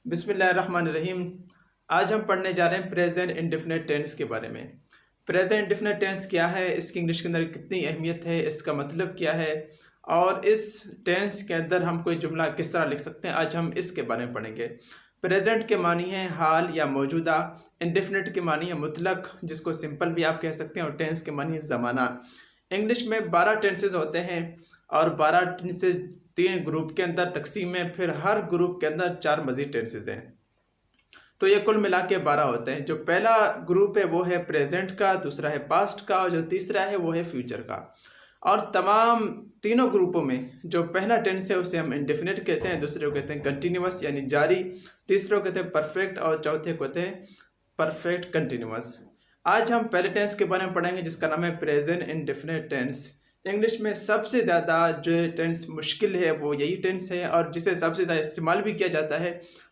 बिस्मिल्लाहिर्रहमानिर्रहीम। आज हम पढ़ने जा रहे हैं प्रेजेंट इंडेफिनिट टेंस के बारे में। प्रेजेंट इंडेफिनिट टेंस क्या है, इसकी इंग्लिश के अंदर कितनी अहमियत है, इसका मतलब क्या है और इस टेंस के अंदर हम कोई जुमला किस तरह लिख सकते हैं, आज हम इसके बारे में पढ़ेंगे। प्रेजेंट के मानी है हाल या मौजूदा, इंडेफिनिट के मानी है मुतलक जिसको सिंपल भी आप कह सकते हैं, और टेंस के मानी है ज़माना। इंग्लिश में 12 टेंसेज होते हैं और 12 टेंसेज 3 ग्रुप के अंदर तकसीम है, फिर हर ग्रुप के अंदर 4 मजीद टेंसेज हैं। तो ये कुल मिला के 12 होते हैं। जो पहला ग्रुप है वो है प्रेजेंट का, दूसरा है पास्ट का और जो तीसरा है वो है फ्यूचर का। और तमाम तीनों ग्रुपों में जो पहला टेंस है उसे हम इंडेफिनिट कहते हैं, दूसरे को कहते हैं कंटिन्यूअस यानी जारी, तीसरे को कहते हैं परफेक्ट और चौथे को कहते हैं परफेक्ट कंटिन्यूअस। आज हम पहले टेंस के बारे में पढ़ेंगे जिसका नाम है प्रेजेंट इंडेफिनिट टेंस। इंग्लिश में सबसे ज़्यादा जो टेंस मुश्किल है वो यही टेंस है और जिसे सबसे ज़्यादा इस्तेमाल भी किया जाता है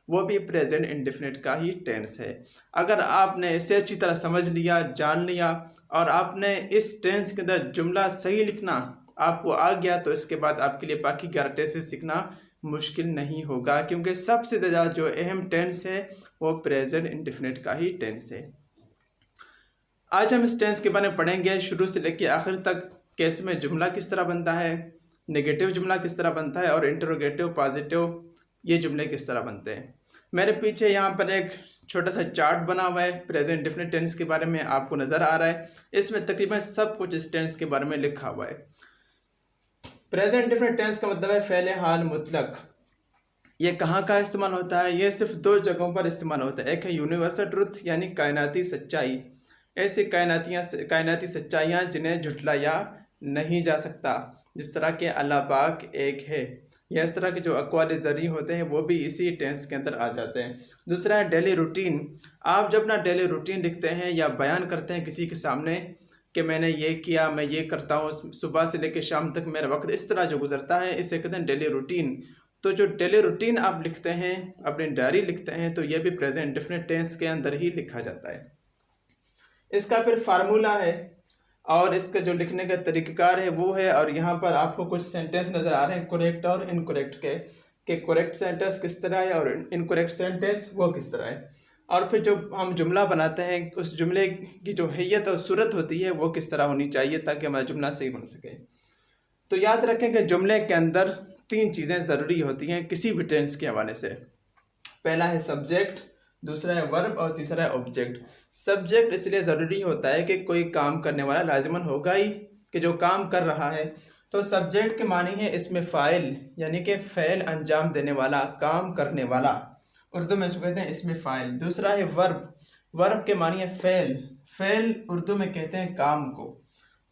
वो भी प्रेजेंट इंडेफिनिट का ही टेंस है। अगर आपने इसे अच्छी तरह समझ लिया, जान लिया और आपने इस टेंस के अंदर जुमला सही लिखना आपको आ गया तो इसके बाद आपके लिए बाकी 11 टेंसेस सीखना मुश्किल नहीं होगा, क्योंकि सबसे ज़्यादा जो अहम टेंस है वो प्रेजेंट इंडेफिनिट का ही टेंस है। आज हम इस टेंस के बारे में पढ़ेंगे शुरू से लेकर आखिर तक, केस में जुमला किस तरह बनता है, नेगेटिव जुमला किस तरह बनता है और इंटरोगेटिव पॉजिटिव ये जुमले किस तरह बनते हैं। मेरे पीछे यहाँ पर एक छोटा सा चार्ट बना हुआ है प्रेजेंट इंडेफिनिट टेंस के बारे में, आपको नज़र आ रहा है। इसमें तकरीबन सब कुछ इस टेंस के बारे में लिखा हुआ है। प्रेजेंट इंडेफिनिट टेंस का मतलब है फ़ेल हाल मुतलक। ये कहाँ का इस्तेमाल होता है? ये सिर्फ 2 जगहों पर इस्तेमाल होता है। एक है यूनिवर्सल ट्रुथ यानी कायनाती सच्चाई, ऐसी कायनाती सच्चाइयाँ जिन्हें झुठलाया नहीं जा सकता, जिस तरह के अल्लाह पाक एक है, या इस तरह के जो अक़वाल ज़री होते हैं वो भी इसी टेंस के अंदर आ जाते हैं। दूसरा है डेली रूटीन। आप जब ना डेली रूटीन लिखते हैं या बयान करते हैं किसी के सामने कि मैंने ये किया, मैं ये करता हूँ, सुबह से लेकर शाम तक मेरा वक्त इस तरह जो गुजरता है, इसे कहते हैं डेली रूटीन। तो जो डेली रूटीन आप लिखते हैं, अपनी डायरी लिखते हैं, तो ये भी प्रेजेंट इंडेफिनिट टेंस के अंदर ही लिखा जाता है। इसका फिर फार्मूला है और इसका जो लिखने का तरीक़ाकार है वो है, और यहाँ पर आपको कुछ सेंटेंस नज़र आ रहे हैं करेक्ट और इनकरेक्ट के, कि करेक्ट सेंटेंस किस तरह है और इनकरेक्ट सेंटेंस वो किस तरह है। और फिर जो हम जुमला बनाते हैं उस जुमले की जो हैयत और सूरत होती है वो किस तरह होनी चाहिए ताकि हमारा जुमला सही बन सके। तो याद रखें कि जुमले के अंदर 3 चीज़ें ज़रूरी होती हैं किसी भी टेंस के हवाले से। पहला है सब्जेक्ट, दूसरा है वर्ब और तीसरा है ऑब्जेक्ट। सब्जेक्ट इसलिए ज़रूरी होता है कि कोई काम करने वाला लाजिमन होगा ही कि जो काम कर रहा है, तो सब्जेक्ट के मानी है इसमें फ़ाइल यानी कि फ़ेल अंजाम देने वाला, काम करने वाला, उर्दू में इसको कहते हैं इसमें फ़ाइल। दूसरा है वर्ब, वर्ब के मानी है फ़ेल, फ़ेल उर्दू में कहते हैं काम को।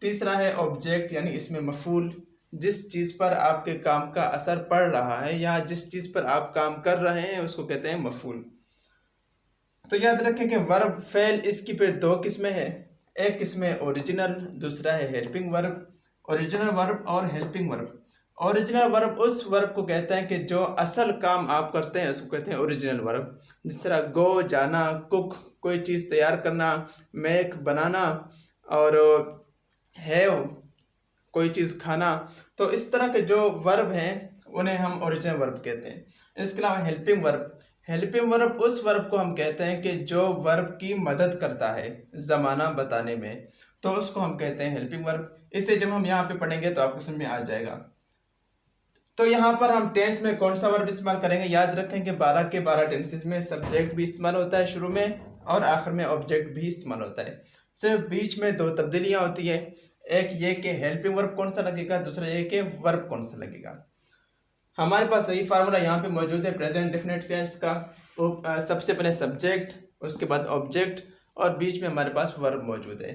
तीसरा है ऑब्जेक्ट यानी इसमें मफ़ूल, जिस चीज़ पर आपके काम का असर पड़ रहा है या जिस चीज़ पर आप काम कर रहे हैं उसको कहते हैं मफ़ूल। तो याद रखें कि वर्ब फेल इसकी फिर 2 किस्में हैं। एक किस्म है ओरिजिनल, दूसरा है हेल्पिंग वर्ब। ओरिजिनल वर्ब और हेल्पिंग वर्ब। ओरिजिनल वर्ब उस वर्ब को कहते हैं कि जो असल काम आप करते हैं उसको कहते हैं ओरिजिनल वर्ब। जिस तरह गो जाना, कुक कोई चीज़ तैयार करना, मेक बनाना, और हैव कोई चीज़ खाना। तो इस तरह के जो वर्ब हैं उन्हें हम ओरिजिनल वर्ब कहते हैं। इसके अलावा हेल्पिंग वर्ब, हेल्पिंग वर्ब उस वर्ब को हम कहते हैं कि जो वर्ब की मदद करता है ज़माना बताने में, तो उसको हम कहते हैं हेल्पिंग वर्ब। इसे जब हम यहाँ पे पढ़ेंगे तो आपको समझ में आ जाएगा। तो यहाँ पर हम टेंस में कौन सा वर्ब इस्तेमाल करेंगे, याद रखें कि 12 के 12 टेंसेस में सब्जेक्ट भी इस्तेमाल होता है शुरू में और आखिर में ऑब्जेक्ट भी इस्तेमाल होता है। सिर्फ बीच में 2 तब्दीलियाँ होती है, एक ये कि हेल्पिंग वर्ब कौन सा लगेगा, दूसरा ये कि वर्ब कौन सा लगेगा। हमारे पास सही फार्मूला यहाँ पे मौजूद है प्रेजेंट इंडेफिनिट टेंस का। सबसे पहले सब्जेक्ट, उसके बाद ऑब्जेक्ट और बीच में हमारे पास वर्ब मौजूद है।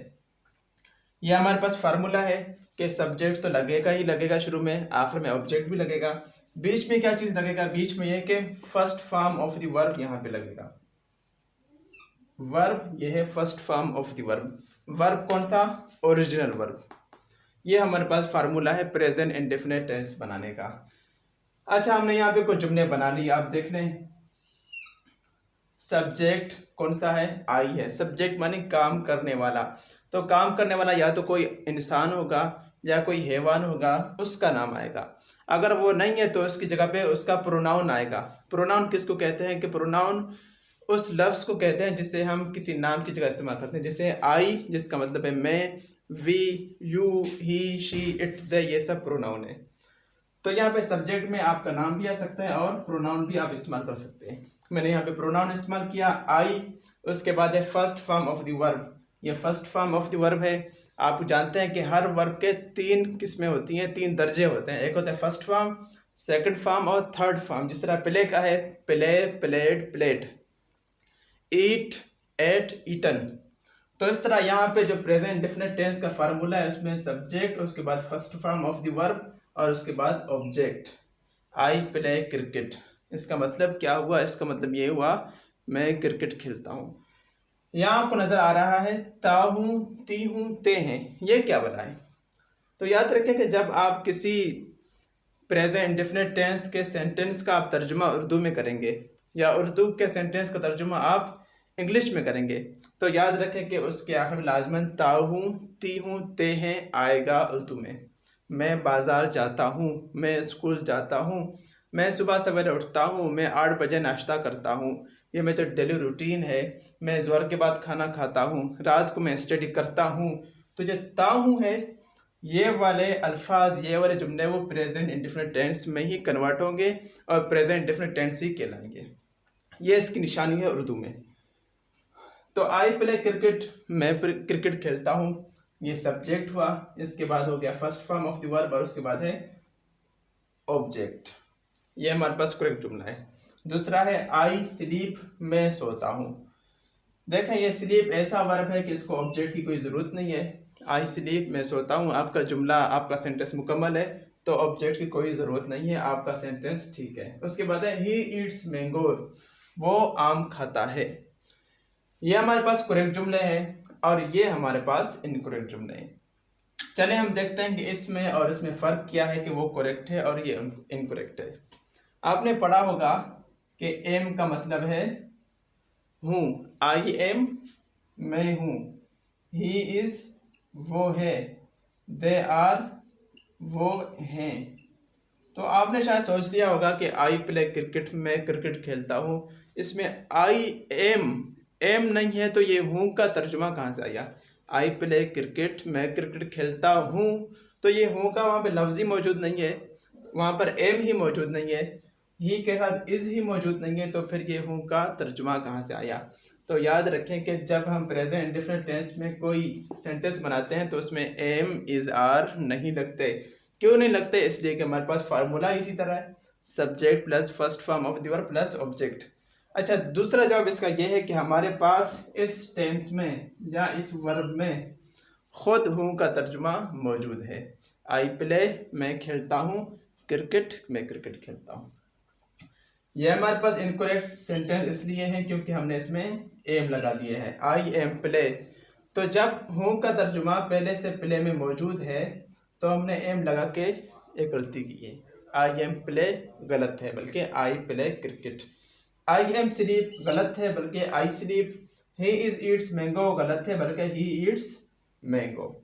यह हमारे पास फार्मूला है कि सब्जेक्ट तो लगेगा ही लगेगा शुरू में, आखिर में ऑब्जेक्ट भी लगेगा। बीच में क्या चीज़ लगेगा, बीच में यह कि first form of the verb यहाँ पे लगेगा। वर्ब यह है first form of the verb. Verb कौन सा, ओरिजिनल वर्ब। ये हमारे पास फार्मूला है प्रेजेंट इंडेफिनिट टेंस बनाने का। अच्छा, हमने यहाँ पे कुछ जुमले बना लिए, आप देख लें। सब्जेक्ट कौन सा है, आई है। सब्जेक्ट माने काम करने वाला। तो काम करने वाला या तो कोई इंसान होगा या कोई हैवान होगा उसका नाम आएगा। अगर वो नहीं है तो उसकी जगह पे उसका प्रोनाउन आएगा। प्रोनाउन किसको कहते हैं कि प्रोनाउन उस लफ्ज़ को कहते हैं जिसे हम किसी नाम की जगह इस्तेमाल करते हैं। जैसे आई जिसका मतलब है मैं, we, you, he, she, it, they, ये सब प्रोनाउन है। तो यहाँ पे सब्जेक्ट में आपका नाम भी आ सकता है और प्रोनाउन भी आप इस्तेमाल कर सकते हैं। मैंने यहाँ पे प्रोनाउन इस्तेमाल किया आई, उसके बाद है first form of the verb. ये first form of the verb है। आप जानते हैं कि हर वर्ब के 3 किस्में होती हैं, 3 दर्जे होते हैं। एक होता है फर्स्ट फॉर्म, सेकंड फॉर्म और थर्ड फॉर्म। जिस तरह प्ले का है प्ले, प्लेड, प्लेड, ईट, एट, ईटन। तो इस तरह यहाँ पे जो प्रेजेंट इंडेफिनिट टेंस का फार्मूला है उसमें सब्जेक्ट, उसके बाद first form of the verb और उसके बाद ऑब्जेक्ट। आई प्ले क्रिकेट, इसका मतलब क्या हुआ? इसका मतलब ये हुआ मैं क्रिकेट खेलता हूँ। यहाँ आपको नज़र आ रहा है ता हूँ, ती हूँ, ते हैं, ये क्या बना है? तो याद रखें कि जब आप किसी प्रेजेंट इंडेफिनिट टेंस के सेंटेंस का आप तर्जुमा उर्दू में करेंगे या उर्दू के सेंटेंस का तर्जुमा आप इंग्लिश में करेंगे तो याद रखें कि उसके आखिर लाजमन ता हूँ, ती हूँ, ते हैं आएगा उर्दू में। मैं बाज़ार जाता हूँ, मैं स्कूल जाता हूँ, मैं सुबह सवेरे उठता हूँ, मैं 8 बजे नाश्ता करता हूँ, ये मेरा डेली रूटीन है। मैं ज़ोहर के बाद खाना खाता हूँ, रात को मैं स्टडी करता हूँ। तो जो ता हूँ है, ये वाले अल्फाज, ये वाले जुमले वो प्रेजेंट इंडेफिनिट टेंस में ही कन्वर्ट होंगे और प्रेजेंट इंडेफिनिट टेंस ही कहलाएंगे। ये इसकी निशानी है उर्दू में। तो आई प्ले क्रिकेट, मैं क्रिकेट खेलता हूँ, ये सब्जेक्ट हुआ। इसके बाद हो गया first form of the verb और उसके बाद है ऑब्जेक्ट। ये हमारे पास करेक्ट जुमला है। दूसरा है आई स्लीप, मैं सोता हूँ। देखें ये स्लीप ऐसा वर्ब है कि इसको ऑब्जेक्ट की कोई ज़रूरत नहीं है। आई स्लीप, मैं सोता हूँ, आपका जुमला, आपका सेंटेंस मुकम्मल है तो ऑब्जेक्ट की कोई ज़रूरत नहीं है, आपका सेंटेंस ठीक है। उसके बाद है ही ईट्स मैंगो, वो आम खाता है। ये हमारे पास करेक्ट जुमले हैं और ये हमारे पास इनकरेक्ट जुमले हैं। चले हम देखते हैं कि इसमें और इसमें फ़र्क क्या है कि वो करेक्ट है और ये इनकरेक्ट है। आपने पढ़ा होगा कि एम का मतलब है हूँ, आई एम, मैं हूँ, ही इज़, वो है, दे आर, वो हैं। तो आपने शायद सोच लिया होगा कि आई प्ले क्रिकेट, मैं क्रिकेट खेलता हूँ। इसमें आई एम नहीं है तो ये हूँ का तर्जुमा कहाँ से आया? आई प्ले क्रिकेट, मैं क्रिकेट खेलता हूँ, तो ये हूँ का वहाँ पे लफ्ज़ ही मौजूद नहीं है, वहाँ पर एम ही मौजूद नहीं है, ही के साथ इज़ ही मौजूद नहीं है, तो फिर ये हूँ का तर्जुमा कहाँ से आया? तो याद रखें कि जब हम प्रेजेंट इंडेफिनिट टेंस में कोई सेंटेंस बनाते हैं तो उसमें एम, इज़, आर नहीं लगते। क्यों नहीं लगते? इसलिए कि हमारे पास फार्मूला इसी तरह है, subject plus first form of the verb plus object. अच्छा, दूसरा जवाब इसका यह है कि हमारे पास इस टेंस में या इस वर्ब में खुद हूँ का तर्जुमा मौजूद है। आई प्ले, मैं खेलता हूँ क्रिकेट, मैं क्रिकेट खेलता हूँ। यह हमारे पास इनकरेक्ट सेंटेंस इसलिए है क्योंकि हमने इसमें एम लगा दिया है, आई एम प्ले। तो जब हूँ का तर्जुमा पहले से प्ले में मौजूद है तो हमने एम लगा के एक गलती की है। आई एम प्ले गलत है बल्कि I play cricket. I am sleep गलत है बल्कि I sleep. He is Yeats mango गलत है बल्कि ही ईट्स मैंगो।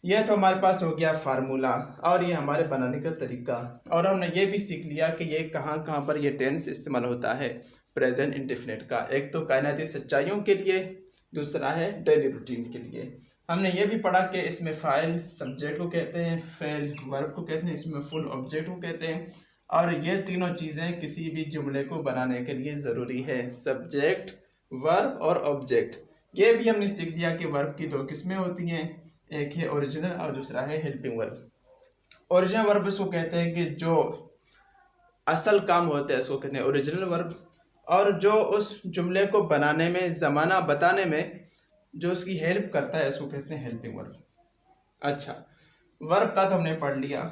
यह तो हमारे पास हो गया फार्मूला और ये हमारे बनाने का तरीका। और हमने ये भी सीख लिया कि ये कहाँ कहाँ पर ये टेंस इस्तेमाल होता है प्रेजेंट इंडेफिनिट का। एक तो कायनाती सच्चाइयों के लिए, दूसरा है डेली रूटीन के लिए। हमने ये भी पढ़ा कि इसमें फ़ाइल सब्जेक्ट को कहते हैं, फेल वर्ब को कहते हैं, इसमें फुल ऑब्जेक्ट को कहते हैं। और ये तीनों चीज़ें किसी भी जुमले को बनाने के लिए ज़रूरी है, सब्जेक्ट, वर्ब और ऑब्जेक्ट। ये भी हमने सीख लिया कि वर्ब की 2 किस्में होती हैं, एक है ओरिजिनल और दूसरा है हेल्पिंग वर्ब। ओरिजिनल वर्ब उसको कहते हैं कि जो असल काम होता है उसको कहते हैं ओरिजिनल वर्ब, और जो उस जुमले को बनाने में, ज़माना बताने में जो उसकी हेल्प करता है उसको कहते हैं हेल्पिंग वर्ब। अच्छा, वर्ब का तो हमने पढ़ लिया,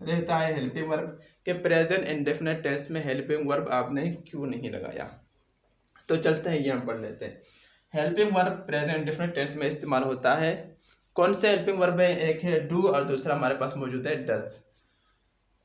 रहता है हेल्पिंग वर्ब के प्रेजेंट इंडेफिनिट टेंस में हेल्पिंग वर्ब आपने क्यों नहीं लगाया। तो चलते हैं ये हम पढ़ लेते हैं। Helping verb present indefinite tense में इस्तेमाल होता है। कौन से हेल्पिंग वर्ब है? एक है डू और दूसरा हमारे पास मौजूद है डज।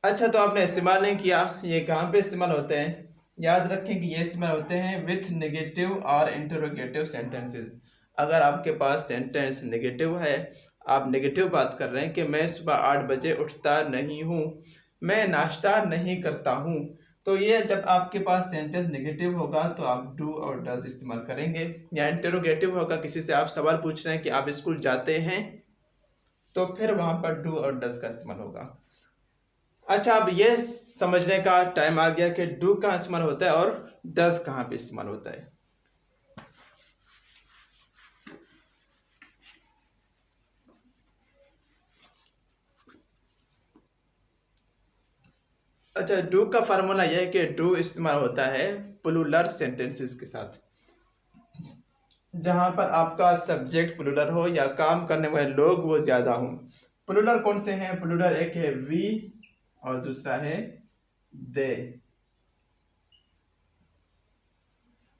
अच्छा, तो आपने इस्तेमाल नहीं किया, ये कहाँ पे इस्तेमाल होते हैं? याद रखें कि ये इस्तेमाल होते हैं विथ नेगेटिव और इंटरोगेटिव सेंटेंसेस। अगर आपके पास सेंटेंस नेगेटिव है, आप नेगेटिव बात कर रहे हैं कि मैं सुबह 8 बजे उठता नहीं हूँ, मैं नाश्ता नहीं करता हूँ। तो ये जब आपके पास सेंटेंस नेगेटिव होगा तो आप डू और डज इस्तेमाल करेंगे। या इंटरोगेटिव होगा, किसी से आप सवाल पूछ रहे हैं कि आप स्कूल जाते हैं, तो फिर वहाँ पर डू और डज का इस्तेमाल होगा। अच्छा, अब ये समझने का टाइम आ गया कि डू कहाँ इस्तेमाल होता है और डज कहाँ पे इस्तेमाल होता है। अच्छा, डू का फार्मूला यह है कि डू इस्तेमाल होता है प्लूरल सेंटेंसेस के साथ, जहां पर आपका सब्जेक्ट प्लूरल हो या काम करने वाले लोग वो ज्यादा हों। प्लूरल कौन से हैं? प्लूरल एक है वी और दूसरा है दे।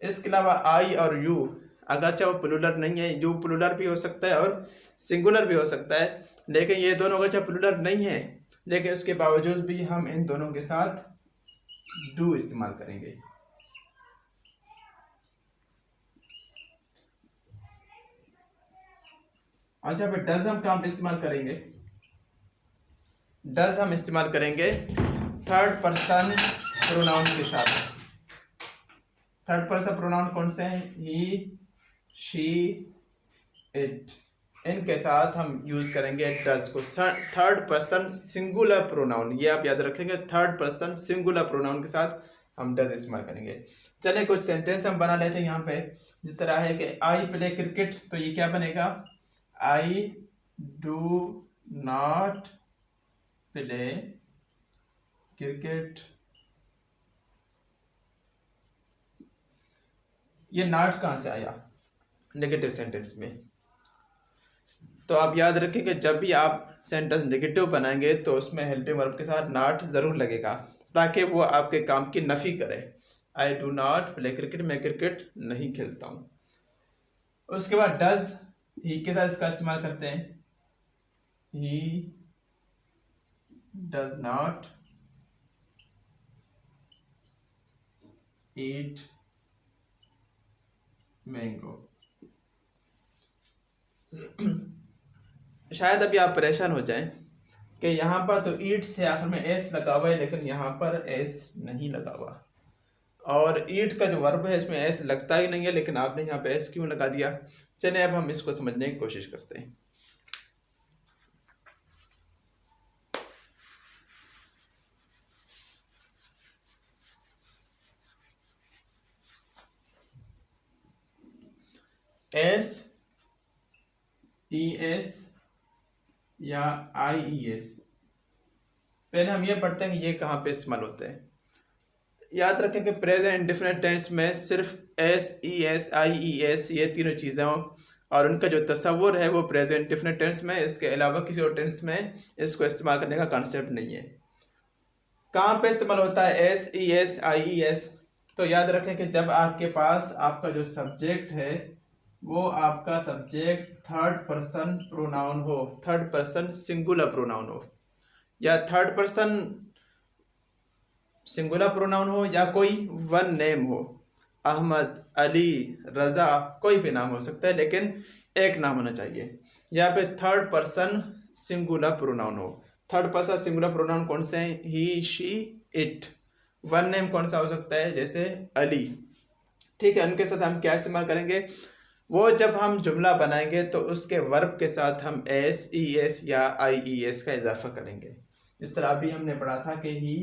इसके अलावा आई और यू, अगरचे वो प्लूरल नहीं है, यू प्लूरल भी हो सकता है और सिंगुलर भी हो सकता है, लेकिन ये दोनों अगरचे प्लूरल नहीं है, लेकिन उसके बावजूद भी हम इन दोनों के साथ डू इस्तेमाल करेंगे। अच्छा, फिर डज हम कहाँ पे इस्तेमाल करेंगे? डज हम इस्तेमाल करेंगे थर्ड पर्सन प्रोनाउन के साथ। थर्ड पर्सन प्रोनाउन कौन से हैं? ही, शी, इट, इनके साथ हम यूज करेंगे डज को। थर्ड पर्सन सिंगुलर प्रोनाउन, ये आप याद रखेंगे, थर्ड पर्सन सिंगुलर प्रोनाउन के साथ हम डज इस्तेमाल करेंगे। चलिए कुछ सेंटेंस हम बना लेते हैं यहाँ पे। जिस तरह है कि आई प्ले क्रिकेट, तो ये क्या बनेगा? I do not play cricket. ये नॉट कहाँ से आया? नेगेटिव सेंटेंस में। तो आप याद रखें कि जब भी आप सेंटेंस नेगेटिव बनाएंगे तो उसमें हेल्पिंग वर्ब के साथ नॉट ज़रूर लगेगा, ताकि वो आपके काम की नफ़ी करे। I do not play cricket, मैं क्रिकेट नहीं खेलता हूँ। उसके बाद डज, ही के साथ इसका इस्तेमाल करते हैं। He does not eat mango. शायद अभी आप परेशान हो जाएं कि यहाँ पर तो ईट से आखिर में एस लगा हुआ है, लेकिन यहाँ पर एस नहीं लगा हुआ। और ईट का जो वर्ब है इसमें एस लगता ही नहीं है, लेकिन आपने यहाँ पे एस क्यों लगा दिया? चलिए अब हम इसको समझने की कोशिश करते हैं। एस ई एस या आई ई एस, पहले हम ये पढ़ते हैं कि ये कहाँ पे इस्तेमाल होते हैं। याद रखें कि प्रेजेंट इंडेफिनिट टेंस में सिर्फ S E S I E S ये तीनों चीज़ें हों, और उनका जो तस्वुर है वो प्रेजेंट इंडेफिनिट टेंस में, इसके अलावा किसी और टेंस में इसको इस्तेमाल करने का कॉन्सेप्ट नहीं है। कहाँ पे इस्तेमाल होता है S E S I E S? तो याद रखें कि जब आपके पास आपका जो सब्जेक्ट है वो आपका सब्जेक्ट थर्ड पर्सन प्रोनाउन हो, थर्ड पर्सन सिंगुलर प्रोनाउन हो, या थर्ड पर्सन सिंगुलर प्रोनाउन हो, या कोई वन नेम हो। अहमद, अली, रज़ा, कोई भी नाम हो सकता है, लेकिन एक नाम होना चाहिए। या फिर थर्ड पर्सन सिंगुलर प्रोनाउन हो। थर्ड पर्सन सिंगुलर प्रोनाउन कौन से हैं? ही, शी, इट। वन नेम कौन सा हो सकता है? जैसे अली। ठीक है, उनके साथ हम क्या इस्तेमाल करेंगे? वो जब हम जुमला बनाएंगे तो उसके वर्ब के साथ हम एस ई एस या आई ई एस का इजाफा करेंगे। इस तरह अभी हमने पढ़ा था कि ही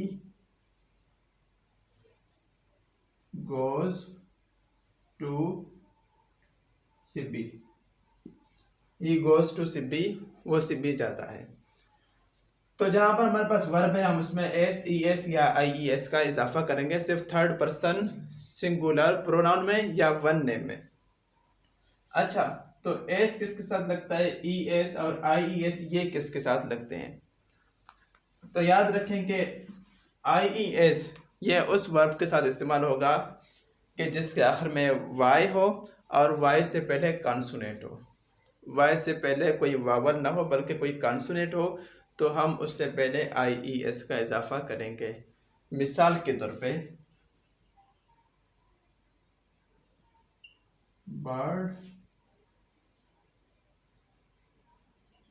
goes to Sibi, he goes to Sibi, वो सिब्बी जाता है। तो जहां पर हमारे पास वर्ब है हम उसमें एस ई एस या आई ई एस का इजाफा करेंगे, सिर्फ थर्ड पर्सन सिंगुलर प्रोनाउन में या वन नेम में। अच्छा, तो एस किसके साथ लगता है? ई एस और आई ई एस ये किसके साथ लगते हैं? तो याद रखें कि आई ई एस ये उस वर्ब के साथ इस्तेमाल होगा कि जिसके आखिर में वाई हो और वाई से पहले कॉन्सोनेंट हो। वाई से पहले कोई वावल ना हो बल्कि कोई कॉन्सोनेंट हो, तो हम उससे पहले आई ई एस का इजाफा करेंगे। मिसाल के तौर पे बर्ड,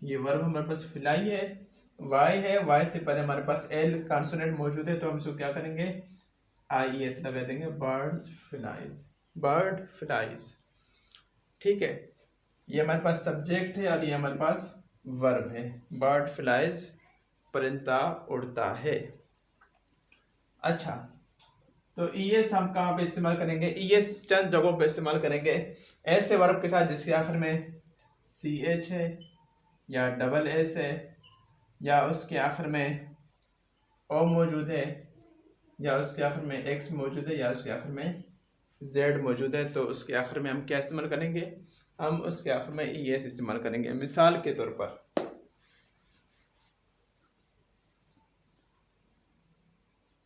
ये वर्ब हमारे पास फ्लाई है, वाई है, वाई से पहले हमारे पास एल कॉन्सोनेंट मौजूद है, तो हम इसको क्या करेंगे, आई एस लगा देंगे, बर्ड्स फ्लाइज, बर्ड फ्लाइज। ठीक है, ये हमारे पास सब्जेक्ट है और ये हमारे पास वर्ब है, बर्ड फ्लाइज, परिंदा उड़ता है। अच्छा, तो ईएस हम कहाँ पे इस्तेमाल करेंगे, ईएस चंद जगहों पे इस्तेमाल करेंगे, ऐसे वर्ब के साथ जिसके आखिर में सी एच है या डबल एस है या उसके आखिर में ओ मौजूद है या उसके आखिर में एक्स मौजूद है या उसके आखिर में जेड मौजूद है, तो उसके आखिर में हम क्या इस्तेमाल करेंगे, हम उसके आखिर में ईएस इस्तेमाल करेंगे। मिसाल के तौर पर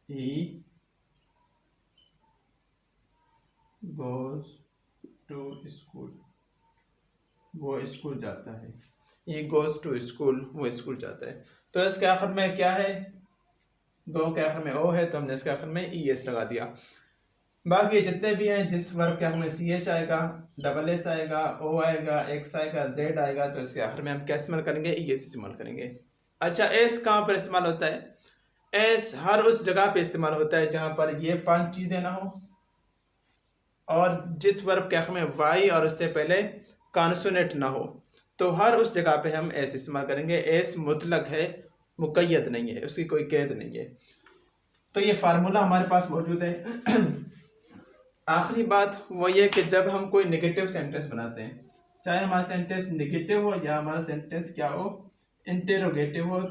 ही गोज टू स्कूल, वो स्कूल जाता है, ही गोज टू स्कूल, वो स्कूल जाता है। तो इसके आखिर में क्या है, गो के आखिर में ओ है, तो हमने इसके आखिर में ई एस लगा दिया। बाकी जितने भी हैं, जिस वर्ब के आखिर में सी एच आएगा, डबल एस आएगा, ओ आएगा, एक्स आएगा, जेड आएगा, तो इसके आखिर में हम क्या इस्तेमाल करेंगे, ई एस इस्तेमाल करेंगे। अच्छा, एस कहाँ पर इस्तेमाल होता है, एस हर उस जगह पे इस्तेमाल होता है जहाँ पर ये 5 चीज़ें ना हो और जिस वर्ब के आखिर में वाई और उससे पहले कॉन्सोनेंट ना हो, तो हर उस जगह पे हम एस इस्तेमाल करेंगे। एस मुतलक है, मुक़य्यद नहीं है, उसकी कोई कैद नहीं है। तो ये फार्मूला हमारे पास मौजूद है। आखिरी बात वो ये कि जब हम कोई नेगेटिव सेंटेंस बनाते हैं, चाहे हमारा सेंटेंस नेगेटिव हो या हमारा सेंटेंस क्या हो, इंटेरोगेटिव हो,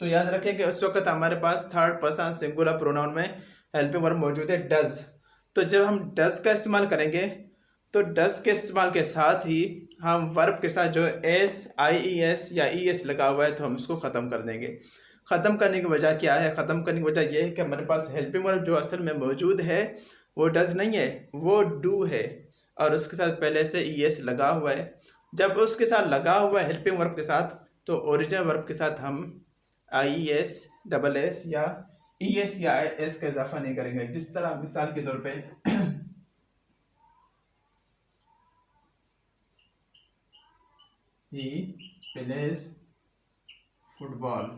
तो याद रखें कि उस वक्त हमारे पास थर्ड पर्सन सिंगुलर प्रोनाउन में हेल्पिंग वर्ब मौजूद है, डज। तो जब हम डज का इस्तेमाल करेंगे तो डज के इस्तेमाल के साथ ही हम वर्ब के साथ जो एस, आई ई एस या ई एस लगा हुआ है, तो हम उसको ख़त्म कर देंगे। ख़त्म करने की वजह क्या है, ख़त्म करने की वजह यह है कि हमारे पास हेल्पिंग वर्ब जो असल में मौजूद है वो डज नहीं है, वो डू है और उसके साथ पहले से ई एस लगा हुआ है। जब उसके साथ लगा हुआ है हेल्पिंग वर्ब के साथ, तो ओरिजिनल वर्ब के साथ हम आई एस, डबल एस या ई एस या एस का इजाफा नहीं करेंगे। जिस तरह मिसाल के तौर पे ही प्लेज फुटबॉल,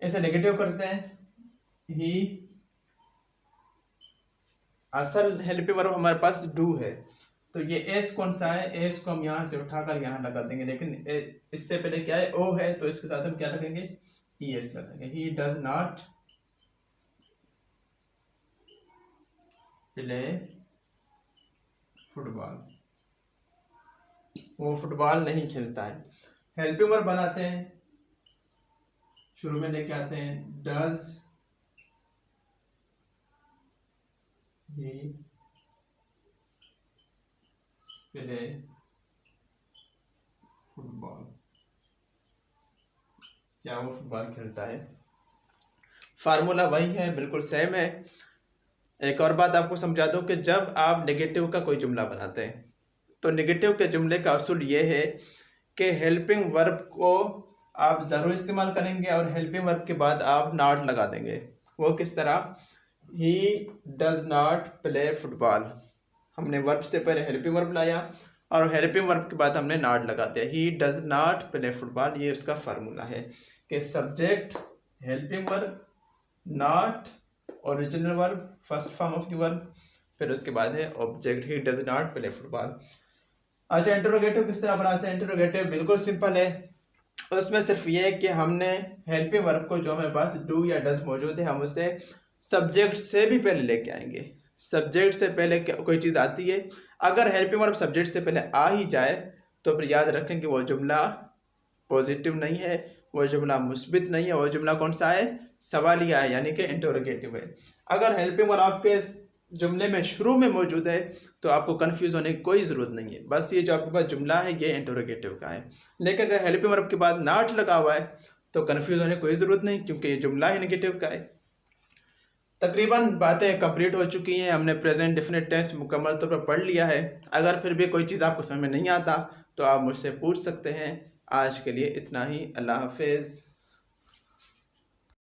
ऐसे नेगेटिव करते हैं, ही असल हेल्पिंग वर्ब हमारे पास डू है, तो ये एस कौन सा है, एस को हम यहाँ से उठाकर यहाँ लगा देंगे, लेकिन इससे पहले क्या है, ओ है, तो इसके साथ हम क्या लगेंगे, ई एस लगाएंगे। He does not play football, वो फुटबॉल नहीं खेलता है। हेल्पिंग वर्ब बनाते हैं, शुरू में लेके आते हैं डज ही प्ले फुटबॉल, क्या वो फुटबॉल खेलता है। फार्मूला वही है, बिल्कुल सेम है। एक और बात आपको समझा दूं कि जब आप नेगेटिव का कोई जुमला बनाते हैं तो नेगेटिव के जुमले का असूल ये है कि हेल्पिंग वर्ब को आप ज़रूर इस्तेमाल करेंगे और हेल्पिंग वर्ब के बाद आप नॉट लगा देंगे। वो किस तरह, he does not play football, हमने वर्ब से पहले हेल्पिंग वर्ब लाया और हेल्पिंग वर्ब के बाद हमने नॉट लगा दिया, he does not play football. ये उसका फार्मूला है कि subject helping verb, not original verb, first form of the verb, फिर उसके बाद है object, he does not play football. अच्छा, इंटरोगेटिव किस तरह बनाते हैं, इंटरोगेटिव बिल्कुल सिंपल है, उसमें सिर्फ ये है कि हमने हेल्पिंग वर्ब को जो हमारे पास डू या डज मौजूद है, हम उसे सब्जेक्ट से भी पहले लेके आएंगे। सब्जेक्ट से पहले कोई चीज़ आती है, अगर हेल्पिंग वर्ब सब्जेक्ट से पहले आ ही जाए तो फिर याद रखें कि वो जुमला पॉजिटिव नहीं है, वो जुमला मुस्बित नहीं है, वो जुमला कौन सा है, सवालिया है, यानी कि इंटरोगेटिव है। अगर हेल्पिंग वर्ब आपके जुमले में शुरू में मौजूद है तो आपको कंफ्यूज होने की कोई ज़रूरत नहीं है, बस ये जो आपके पास जुमला है ये इंटरोगेटिव का है। लेकिन अगर हेल्पिंग वर्ब के बाद नॉट लगा हुआ है तो कंफ्यूज होने की कोई ज़रूरत नहीं, क्योंकि ये जुमला ही नेगेटिव का है। तकरीबन बातें कंप्लीट हो चुकी हैं, हमने प्रेजेंट डेफिनेट टेंस मुकम्मल तौर पर पढ़ लिया है। अगर फिर भी कोई चीज़ आपको समझ में नहीं आता तो आप मुझसे पूछ सकते हैं। आज के लिए इतना ही, अल्लाह हाफिज़।